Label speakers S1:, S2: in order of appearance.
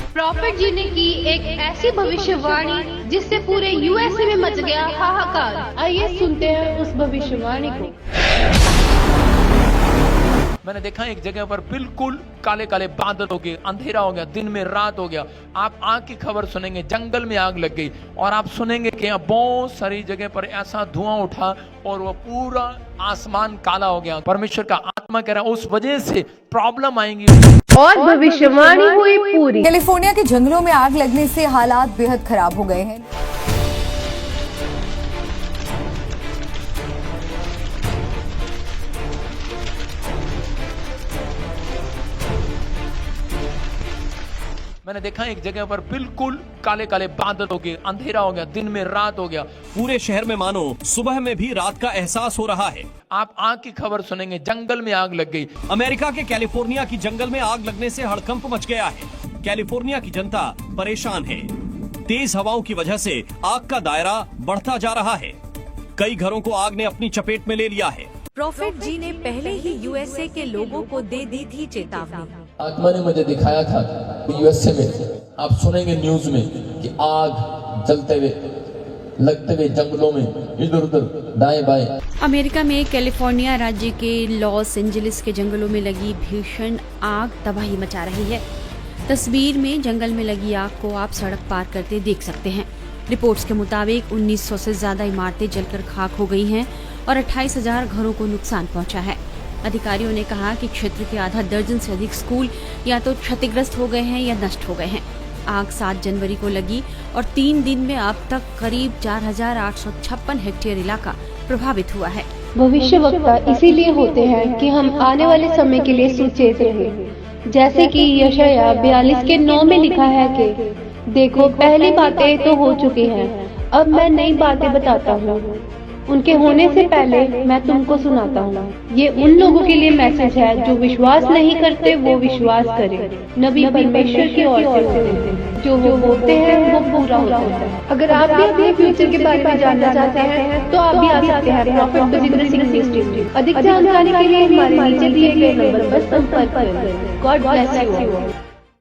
S1: Profit जी ने की एक ऐसी भविष्यवाणी जिससे पूरे यूएसए में मच गया हाहाकार। आइए सुनते हैं उस भविष्यवाणी को।
S2: मैंने देखा एक जगह पर बिल्कुल काले काले बादल हो गए, अंधेरा हो गया, दिन में रात हो गया। आप आग की खबर सुनेंगे, जंगल में आग लग गई, और आप सुनेंगे कि यहाँ बहुत सारी जगह पर ऐसा धुआं उठा और वो पूरा आसमान काला हो गया। परमेश्वर का आत्मा कह रहा है उस वजह से प्रॉब्लम आएंगी
S1: और भविष्यवाणी हुई पूरी।
S3: कैलिफोर्निया के जंगलों में आग लगने से हालात बेहद खराब हो गए हैं।
S2: मैंने देखा एक जगह पर बिल्कुल काले काले बादल हो गए, अंधेरा हो गया, दिन में रात हो गया।
S4: पूरे शहर में मानो सुबह में भी रात का एहसास हो रहा है।
S2: आप आग की खबर सुनेंगे, जंगल में आग लग गई।
S4: अमेरिका के कैलिफोर्निया की जंगल में आग लगने से हड़कंप मच गया है। कैलिफोर्निया की जनता परेशान है। तेज हवाओं की वजह से आग का दायरा बढ़ता जा रहा है। कई घरों को आग ने अपनी चपेट में ले लिया है।
S5: प्रॉफिट जी ने पहले ही यूएसए के लोगों को दे दी थी चेतावनी।
S2: आत्मा ने मुझे दिखाया था यूएसए में आप सुनेंगे न्यूज में कि आग जलते हुए लगते हुए जंगलों में इधर उधर दाएं बाएं।
S6: अमेरिका में कैलिफोर्निया राज्य के लॉस एंजलिस के जंगलों में लगी भीषण आग तबाही मचा रही है। तस्वीर में जंगल में लगी आग को आप सड़क पार करते देख सकते हैं। रिपोर्ट्स के मुताबिक 1900 से ज्यादा इमारतें जलकर खाक हो गई हैं और 28,000 घरों को नुकसान पहुंचा है। अधिकारियों ने कहा कि क्षेत्र के आधा दर्जन से अधिक स्कूल या तो क्षतिग्रस्त हो गए हैं या नष्ट हो गए हैं। आग 7 जनवरी को लगी और 3 दिन में अब तक करीब 4,856 हेक्टेयर इलाका प्रभावित हुआ है।
S1: भविष्यवक्ता इसीलिए होते हैं कि हम आने वाले समय के लिए सुचेत रहें। जैसे कि यशायाह 42:9 में लिखा है कि देखो पहली बातें तो हो चुकी हैं, अब मैं नई बातें बताता हूँ। उनके होने से पहले मैं तुमको सुनाता हूँ। ये उन लोगों के लिए मैसेज है जो विश्वास नहीं करते वो विश्वास करें। नबी परमेश्वर की ओर से होते हैं, जो वो बोलते हैं वो पूरा होता है। अगर आप भी अपने फ्यूचर के बारे में जानना चाहते हैं तो आप भी आ सकते हैं प्रॉफिट बजीगर सिंह मिनिस्ट्री। अधिक जानकारी के लिए हमारे नीचे दिए गए नंबर पर संपर्क करें। God bless you.